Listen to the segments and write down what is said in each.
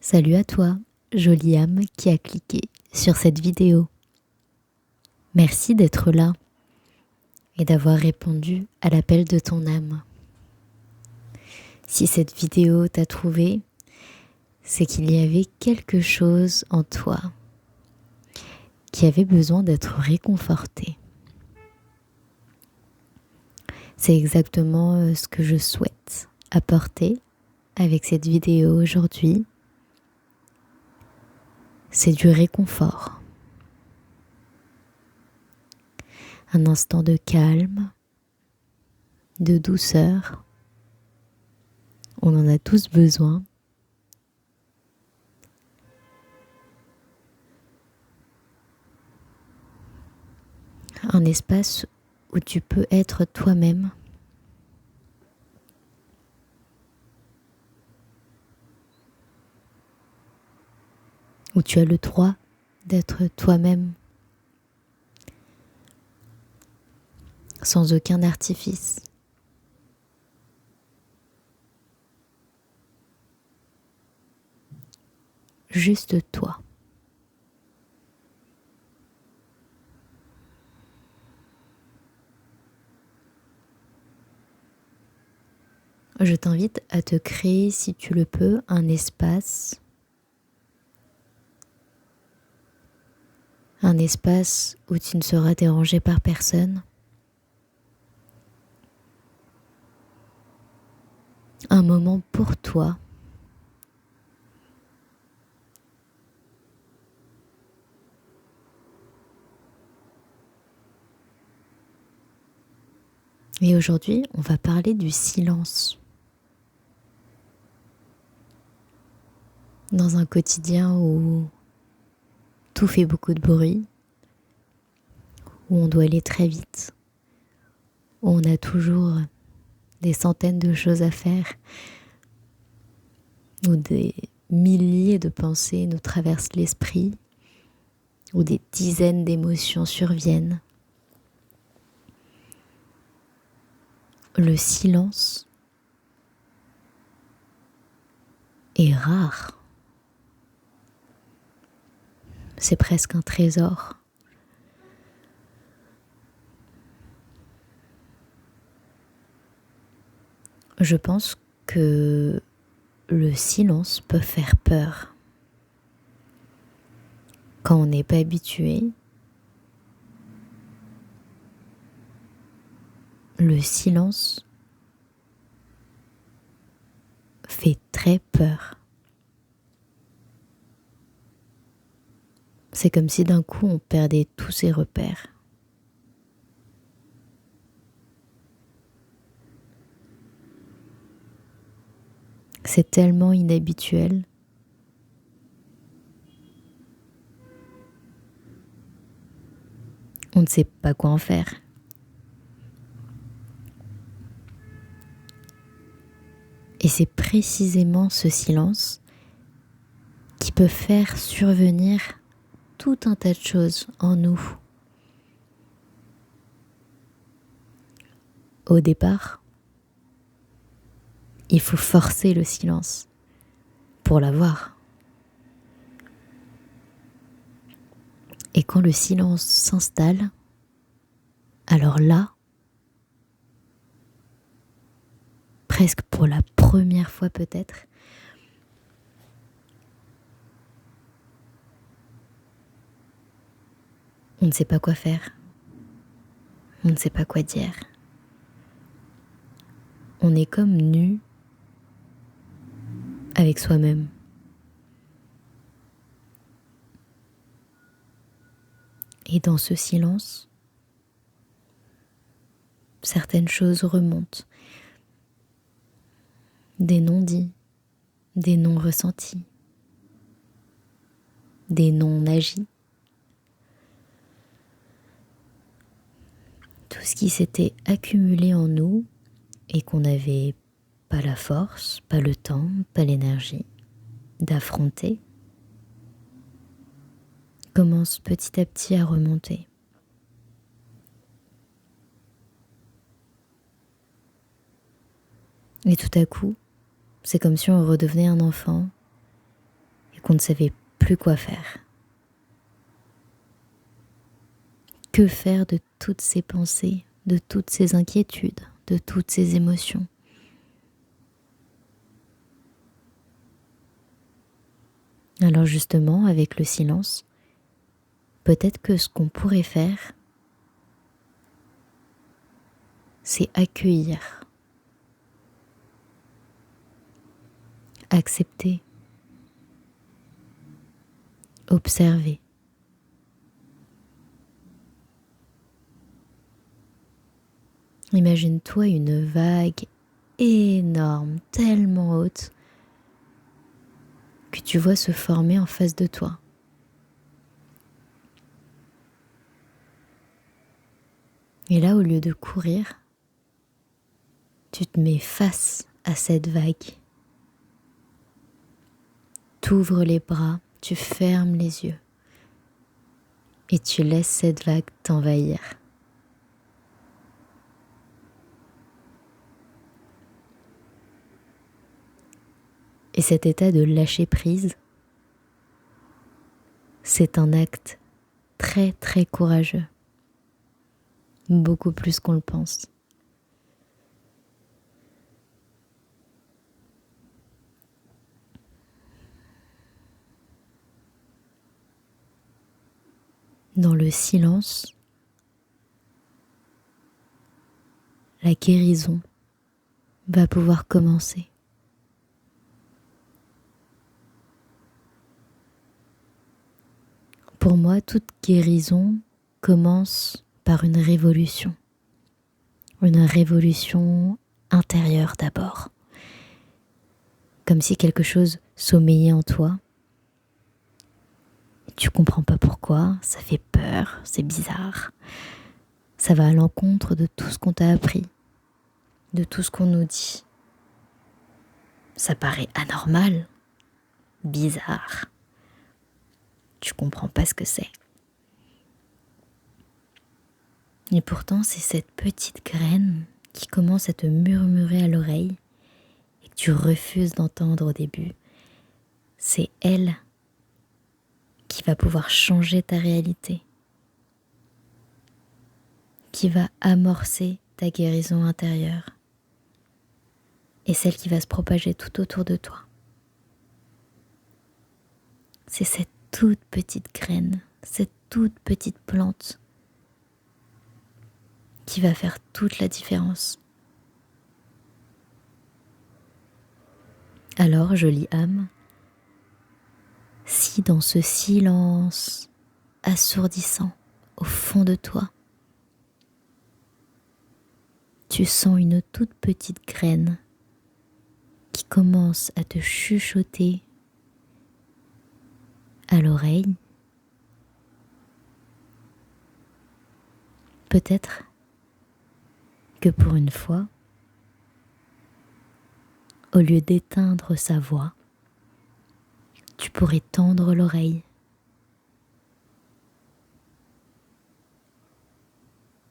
Salut à toi, jolie âme qui a cliqué sur cette vidéo. Merci d'être là et d'avoir répondu à l'appel de ton âme. Si cette vidéo t'a trouvé, c'est qu'il y avait quelque chose en toi qui avait besoin d'être réconforté. C'est exactement ce que je souhaite apporter avec cette vidéo aujourd'hui. C'est du réconfort. Un instant de calme, de douceur. On en a tous besoin. Un espace où tu peux être toi-même. Où tu as le droit d'être toi-même. Sans aucun artifice. Juste toi. Je t'invite à te créer, si tu le peux, un espace. Un espace où tu ne seras dérangé par personne. Un moment pour toi. Et aujourd'hui, on va parler du silence. Dans un quotidien où tout fait beaucoup de bruit, où on doit aller très vite, où on a toujours des centaines de choses à faire, où des milliers de pensées nous traversent l'esprit, où des dizaines d'émotions surviennent. Le silence est rare. C'est presque un trésor. Je pense que le silence peut faire peur. Quand on n'est pas habitué, le silence fait très peur. C'est comme si d'un coup on perdait tous ses repères. C'est tellement inhabituel. On ne sait pas quoi en faire. Et c'est précisément ce silence qui peut faire survenir tout un tas de choses en nous. Au départ, il faut forcer le silence pour l'avoir. Et quand le silence s'installe, alors là, presque pour la première fois peut-être, on ne sait pas quoi faire. On ne sait pas quoi dire. On est comme nu avec soi-même. Et dans ce silence, certaines choses remontent. Des non-dits, des non-ressentis, des non-agis. Tout ce qui s'était accumulé en nous et qu'on n'avait pas la force, pas le temps, pas l'énergie d'affronter, commence petit à petit à remonter. Et tout à coup, c'est comme si on redevenait un enfant qu'on ne savait plus quoi faire. Que faire de toutes ces pensées, de toutes ces inquiétudes, de toutes ces émotions? Alors justement, avec le silence, peut-être que ce qu'on pourrait faire, c'est accueillir, accepter, observer. Imagine-toi une vague énorme, tellement haute, que tu vois se former en face de toi. Et là, au lieu de courir, tu te mets face à cette vague. T'ouvres les bras, tu fermes les yeux et tu laisses cette vague t'envahir. Et cet état de lâcher prise, c'est un acte très très courageux, beaucoup plus qu'on le pense. Dans le silence, la guérison va pouvoir commencer. Pour moi, toute guérison commence par une révolution intérieure d'abord. Comme si quelque chose sommeillait en toi. Tu comprends pas pourquoi, ça fait peur, c'est bizarre. Ça va à l'encontre de tout ce qu'on t'a appris, de tout ce qu'on nous dit. Ça paraît anormal, bizarre. Tu comprends pas ce que c'est. Et pourtant, c'est cette petite graine qui commence à te murmurer à l'oreille et que tu refuses d'entendre au début. C'est elle qui va pouvoir changer ta réalité, qui va amorcer ta guérison intérieure et celle qui va se propager tout autour de toi. C'est cette toute petite graine, cette toute petite plante qui va faire toute la différence. Alors, jolie âme, si dans ce silence assourdissant au fond de toi, tu sens une toute petite graine qui commence à te chuchoter à l'oreille, peut-être que pour une fois, au lieu d'éteindre sa voix, tu pourrais tendre l'oreille,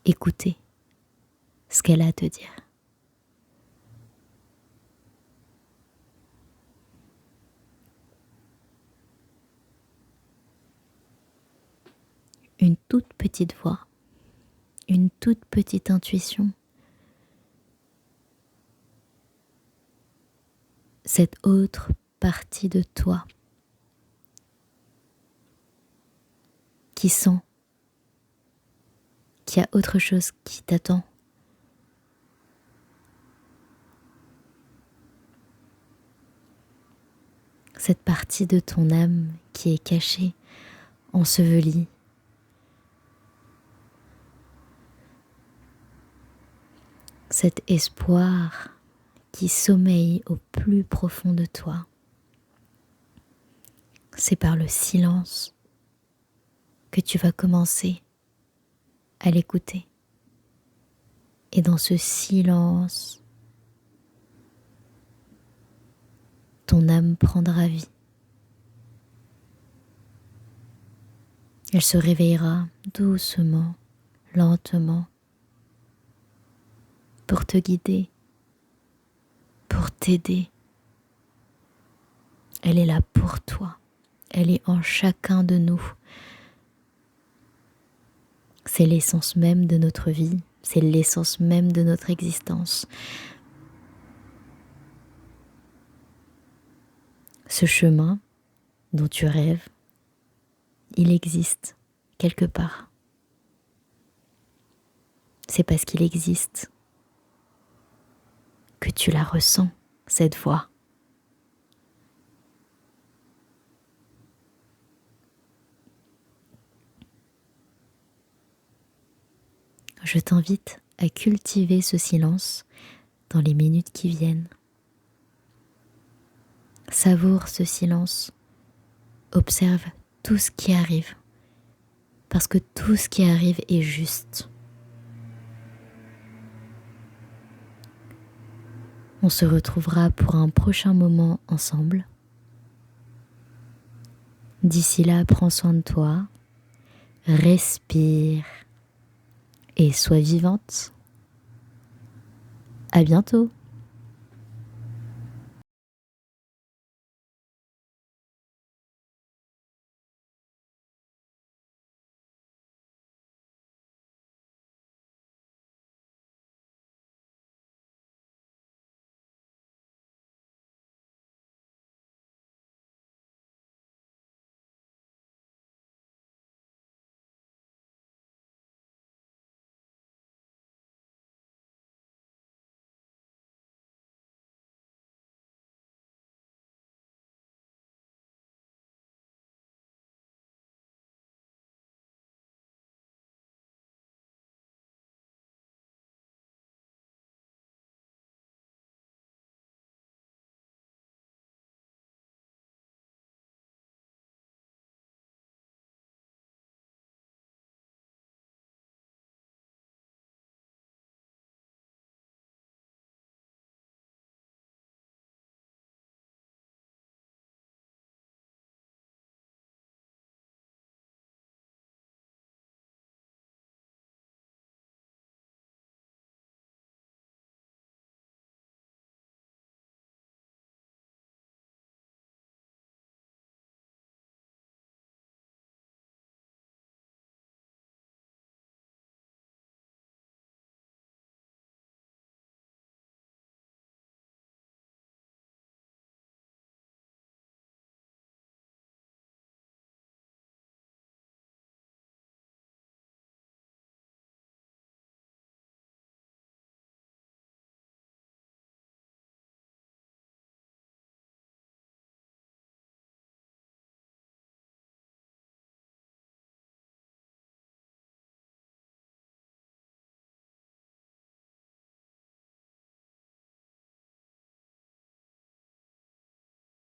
écouter ce qu'elle a à te dire. Une toute petite voix, une toute petite intuition. Cette autre partie de toi qui sent qu'il y a autre chose qui t'attend. Cette partie de ton âme qui est cachée, ensevelie. Cet espoir qui sommeille au plus profond de toi. C'est par le silence que tu vas commencer à l'écouter. Et dans ce silence, ton âme prendra vie. Elle se réveillera doucement, lentement, pour te guider, pour t'aider. Elle est là pour toi, elle est en chacun de nous. C'est l'essence même de notre vie, c'est l'essence même de notre existence. Ce chemin dont tu rêves, il existe quelque part. C'est parce qu'il existe que tu la ressens, cette voix. Je t'invite à cultiver ce silence dans les minutes qui viennent. Savoure ce silence. Observe tout ce qui arrive. Parce que tout ce qui arrive est juste. On se retrouvera pour un prochain moment ensemble. D'ici là, prends soin de toi. Respire. Et sois vivante. À bientôt.